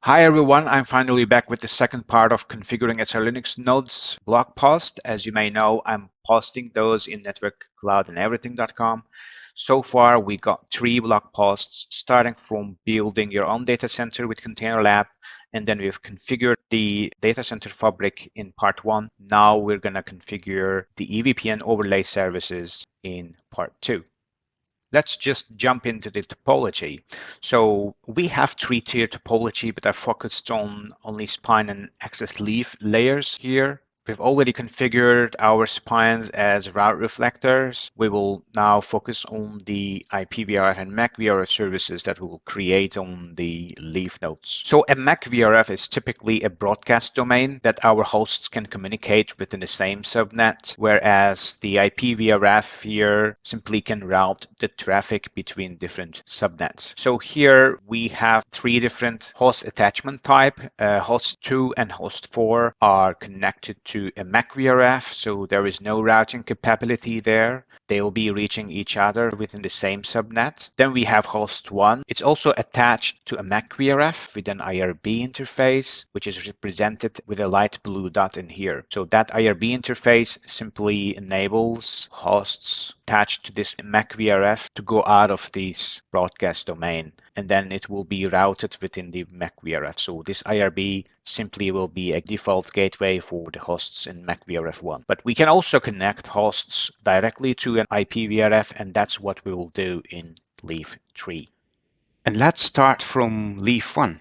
Hi everyone, I'm finally back with the second part of Configuring SRLinux Nodes blog post. As you may know, I'm posting those in networkcloudandeverything.com. So far, we got 3 blog posts, starting from building your own data center with Container Lab, and then we've configured the data center fabric in part 1. Now we're going to configure the EVPN overlay services in part 2. Let's just jump into the topology. So we have 3-tier topology, but I focused on only spine and access leaf layers here. We've already configured our spines as route reflectors. We will now focus on the IPVRF and MAC-VRF services that we will create on the leaf nodes. So a MAC-VRF is typically a broadcast domain that our hosts can communicate within the same subnet, whereas the IPVRF here simply can route the traffic between different subnets. So here we have 3 different host attachment type. Host 2 and host 4 are connected to a MAC-VRF, so there is no routing capability there. They'll be reaching each other within the same subnet. Then we have host 1. It's also attached to a MAC-VRF with an IRB interface, which is represented with a light blue dot in here. So that IRB interface simply enables hosts attached to this MAC-VRF to go out of this broadcast domain, and then it will be routed within the MAC-VRF. So this IRB simply will be a default gateway for the hosts in MAC-VRF1. But we can also connect hosts directly to an IPVRF, and that's what we will do in Leaf 3. And let's start from Leaf 1.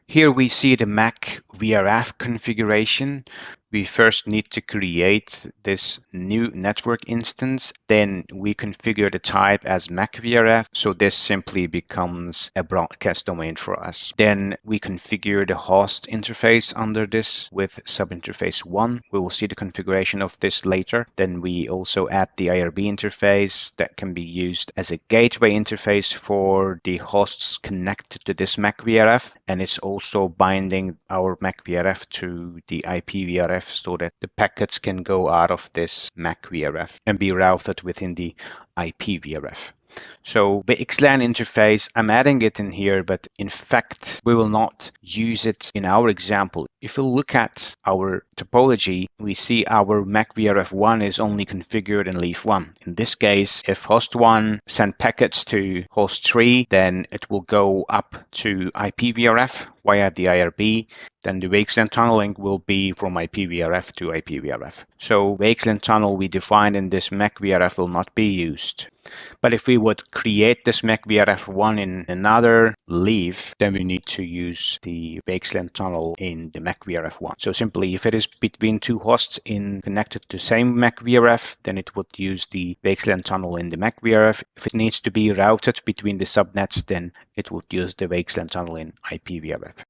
Here we see the MAC-VRF configuration. We first need to create this new network instance. Then we configure the type as MAC-VRF. So this simply becomes a broadcast domain for us. Then we configure the host interface under this with subinterface 1. We will see the configuration of this later. Then we also add the IRB interface that can be used as a gateway interface for the hosts connected to this MAC-VRF. And it's also binding our MAC-VRF to the IPVRF so that the packets can go out of this MAC-VRF and be routed within the IPVRF. So the VXLAN interface, I'm adding it in here, but in fact, we will not use it in our example. If we look at our topology, we see our MAC-VRF1 is only configured in Leaf 1. In this case, if host 1 send packets to host 3, then it will go up to IPVRF via the IRB. Then the VXLAN tunneling will be from IPVRF to IPVRF. So VXLAN tunnel we defined in this MAC-VRF will not be used. But if we would create this MAC-VRF1 in another leaf, then we need to use the VXLAN tunnel in the MAC-VRF1. So simply, if it is between 2 hosts connected to the same MAC-VRF, then it would use the VXLAN tunnel in the MAC-VRF. If it needs to be routed between the subnets, then it would use the VXLAN tunnel in IPVRF.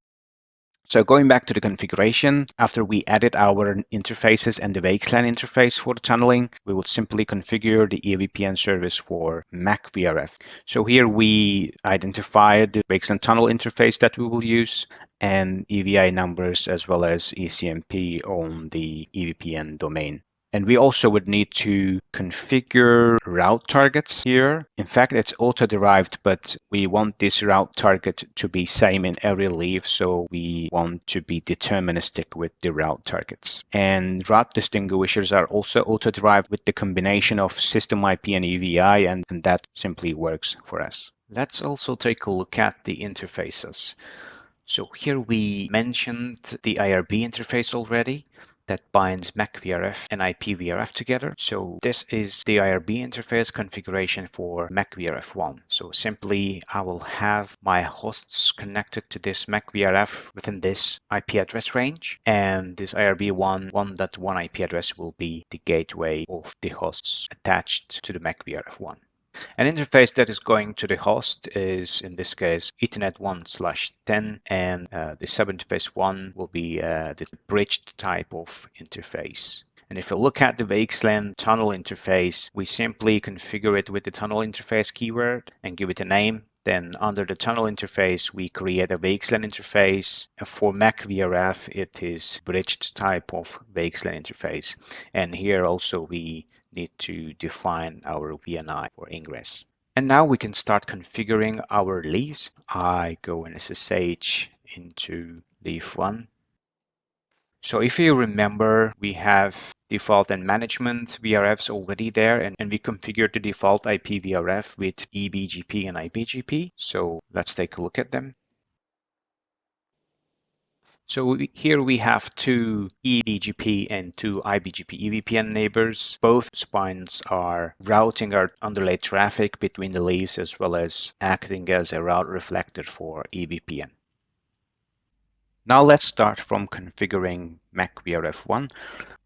So going back to the configuration, after we added our interfaces and the VXLAN interface for the tunneling, we would simply configure the EVPN service for MAC-VRF. So here we identify the VXLAN tunnel interface that we will use and EVI numbers as well as ECMP on the EVPN domain. And we also would need to configure route targets here. In fact, it's auto-derived, but we want this route target to be same in every leaf. So we want to be deterministic with the route targets. And route distinguishers are also auto-derived with the combination of system IP and EVI, and that simply works for us. Let's also take a look at the interfaces. So here we mentioned the IRB interface already that binds MAC-VRF and IPVRF together. So this is the IRB interface configuration for MAC-VRF1. So simply I will have my hosts connected to this MAC-VRF within this IP address range, and this IRB1 1.1 IP address will be the gateway of the hosts attached to the MAC-VRF1. An interface that is going to the host is, in this case, Ethernet 1/10, and the subinterface 1 will be the bridged type of interface. And if you look at the VXLAN tunnel interface, we simply configure it with the tunnel interface keyword and give it a name. Then under the tunnel interface, we create a VXLAN interface. And for MAC-VRF, it is bridged type of VXLAN interface. And here also we need to define our VNI for ingress. And now we can start configuring our leaves. I go in SSH into leaf 1. So if you remember, we have default and management VRFs already there, and we configured the default IP VRF with eBGP and IBGP. So let's take a look at them. So here we have two eBGP and two IBGP EVPN neighbors. Both spines are routing our underlay traffic between the leaves as well as acting as a route reflector for eVPN. Now let's start from configuring MacVRF1.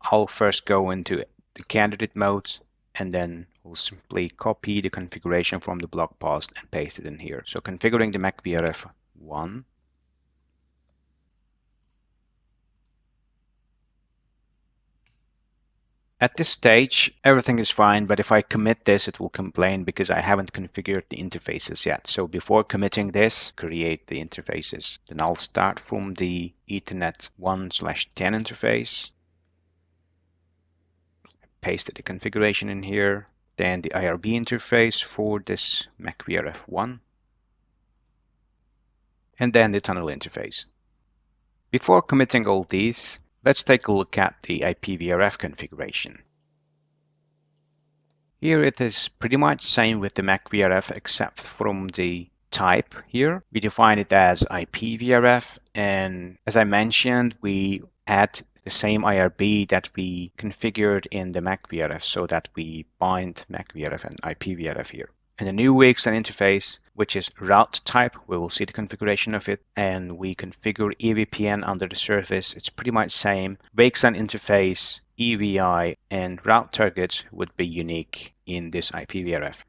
I'll first go into the candidate mode, and then we'll simply copy the configuration from the blog post and paste it in here. So configuring the MacVRF1. At this stage, everything is fine, but if I commit this, it will complain because I haven't configured the interfaces yet. So before committing this, create the interfaces. Then I'll start from the Ethernet 1/10 interface. Paste the configuration in here. Then the IRB interface for this MacVRF1. And then the tunnel interface. Before committing all these, let's take a look at the IPVRF configuration. Here it is pretty much same with the MacVRF except from the type here. We define it as IPVRF, and as I mentioned, we add the same IRB that we configured in the MacVRF so that we bind MacVRF and IPVRF here. And the new VXLAN interface, which is route type, we will see the configuration of it, and we configure EVPN under the surface. It's pretty much same. VXLAN interface, EVI, and route targets would be unique in this IPVRF.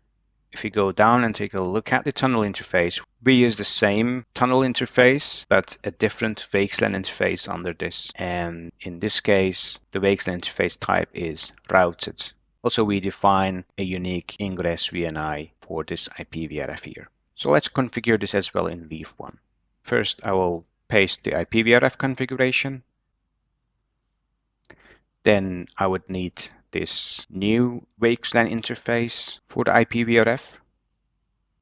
If you go down and take a look at the tunnel interface, we use the same tunnel interface, but a different VXLAN interface under this. And in this case, the VXLAN interface type is routed. Also, we define a unique ingress VNI for this IPVRF here. So let's configure this as well in leaf 1. First, I will paste the IPVRF configuration. Then I would need this new VXLAN interface for the IPVRF.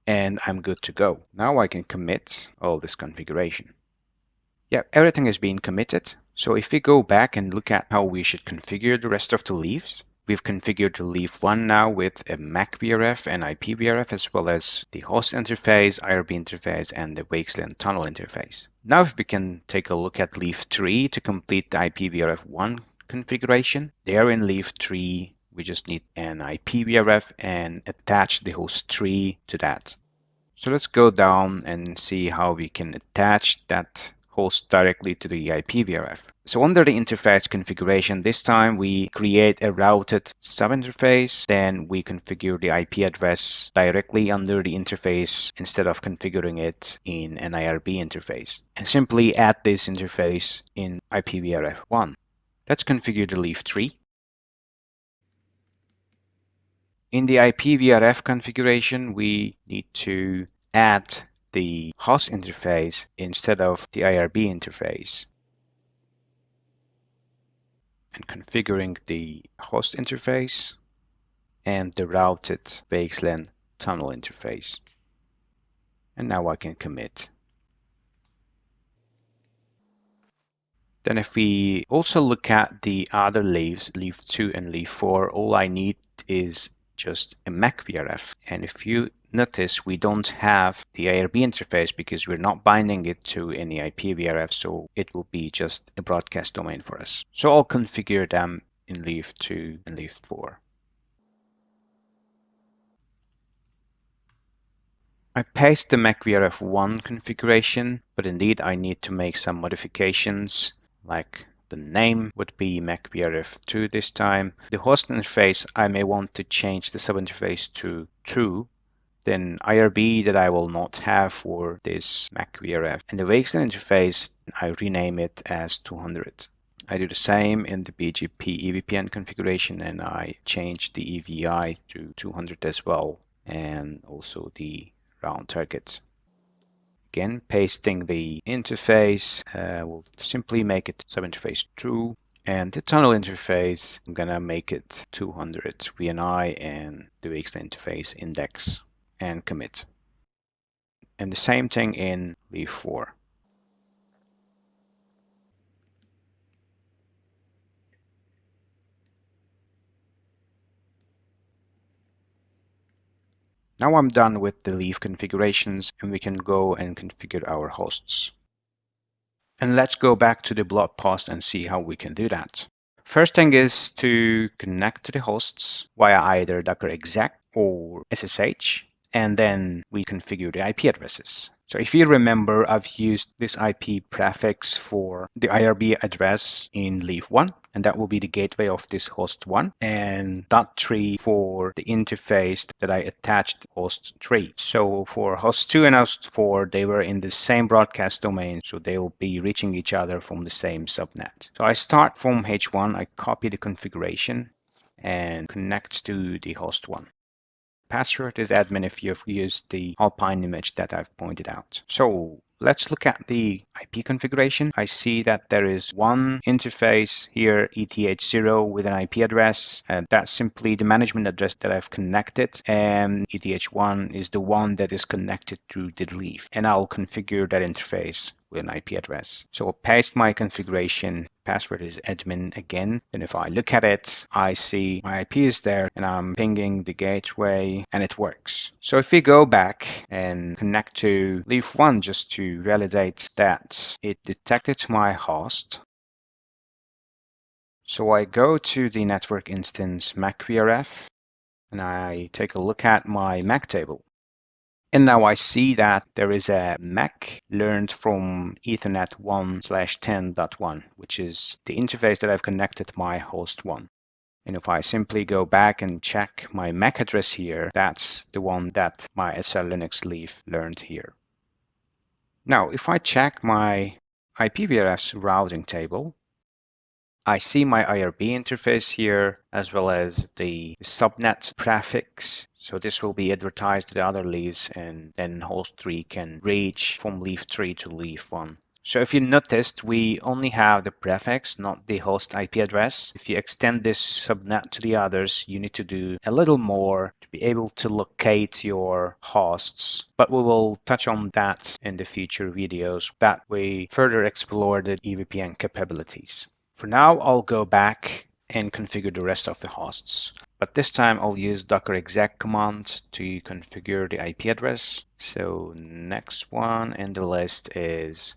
And I'm good to go. Now I can commit all this configuration. Yeah, everything has been committed. So if we go back and look at how we should configure the rest of the leaves, we've configured the leaf 1 now with a MacVRF and IPVRF, as well as the host interface, IRB interface, and the VXLAN tunnel interface. Now if we can take a look at leaf 3 to complete the IPVRF1 configuration. There in leaf 3, we just need an IPVRF and attach the host 3 to that. So let's go down and see how we can attach that host directly to the IPVRF. So under the interface configuration, this time we create a routed subinterface. Then we configure the IP address directly under the interface instead of configuring it in an IRB interface. And simply add this interface in IPVRF1. Let's configure the leaf 3. In the IPVRF configuration, we need to add the host interface instead of the IRB interface. And configuring the host interface and the routed VXLAN tunnel interface. And now I can commit. Then if we also look at the other leaves, leaf 2 and leaf 4, all I need is just a MacVRF. And if you notice, we don't have the IRB interface because we're not binding it to any IPVRF, so it will be just a broadcast domain for us. So I'll configure them in leaf 2 and leaf 4. I paste the MacVRF1 configuration, but indeed I need to make some modifications, like the name would be MacVRF2 this time. The host interface, I may want to change the subinterface to true. Then IRB that I will not have for this MacVRF. And the VXLAN interface, I rename it as 200. I do the same in the BGP EVPN configuration, and I change the EVI to 200 as well, and also the round target. Again, pasting the interface, we'll simply make it subinterface true. And the tunnel interface, I'm gonna make it 200 VNI and the VXLAN interface index, and commit. And the same thing in leaf 4. Now I'm done with the leaf configurations and we can go and configure our hosts. And let's go back to the blog post and see how we can do that. First thing is to connect to the hosts via either docker exec or SSH, and then we configure the IP addresses. So if you remember, I've used this IP prefix for the IRB address in leaf 1, and that will be the gateway of this host 1, and .3 for the interface that I attached host 3. So for host 2 and host 4, they were in the same broadcast domain, so they will be reaching each other from the same subnet. So I start from H1, I copy the configuration and connect to the host 1. Password is admin if you've used the Alpine image that I've pointed out. So let's look at the IP configuration. I see that there is one interface here, ETH0 with an IP address, and that's simply the management address that I've connected, and ETH1 is the one that is connected to the leaf, and I'll configure that interface with an IP address. So I'll paste my configuration. Password is admin again. And if I look at it, I see my IP is there and I'm pinging the gateway and it works. So if we go back and connect to leaf 1 just to validate that it detected my host. So I go to the network instance MacVRF and I take a look at my MAC table. And now I see that there is a MAC learned from Ethernet 1/10.1, which is the interface that I've connected my host 1. And if I simply go back and check my MAC address here, that's the one that my SRLinux leaf learned here. Now, if I check my IPVRF's routing table, I see my IRB interface here, as well as the subnet prefix. So this will be advertised to the other leaves, and then host 3 can reach from leaf 3 to leaf 1. So if you noticed, we only have the prefix, not the host IP address. If you extend this subnet to the others, you need to do a little more to be able to locate your hosts. But we will touch on that in the future videos that we further explore the EVPN capabilities. For now, I'll go back and configure the rest of the hosts. But this time I'll use docker exec command to configure the IP address. So next one in the list is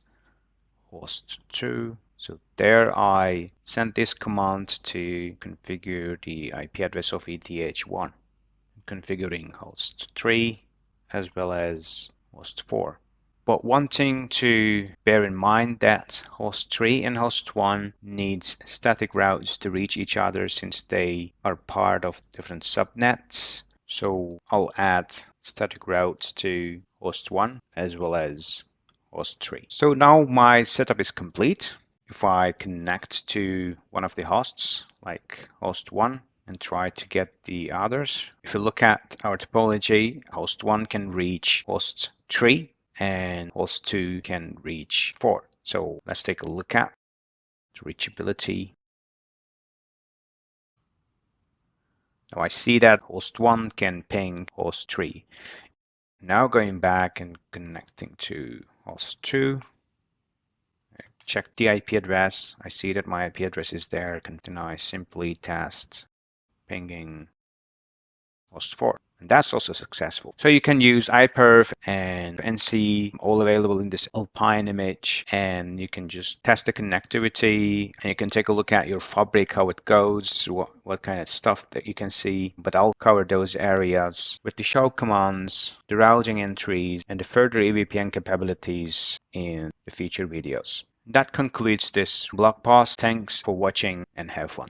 host 2. So there I sent this command to configure the IP address of ETH1, configuring host 3 as well as host 4. But one thing to bear in mind that host 3 and host 1 needs static routes to reach each other since they are part of different subnets. So I'll add static routes to host 1 as well as host 3. So now my setup is complete. If I connect to one of the hosts, like host 1, and try to get the others, if you look at our topology, host 1 can reach host 3, and host 2 can reach 4. So let's take a look at the reachability. Now I see that host 1 can ping host 3. Now going back and connecting to host 2, check the IP address. I see that my IP address is there. And I simply test pinging host 4. And that's also successful. So you can use iPerf and NC, all available in this Alpine image, and you can just test the connectivity, and you can take a look at your fabric, how it goes, what kind of stuff that you can see. But I'll cover those areas with the show commands, the routing entries, and the further EVPN capabilities in the future videos. That concludes this blog post. Thanks for watching and have fun.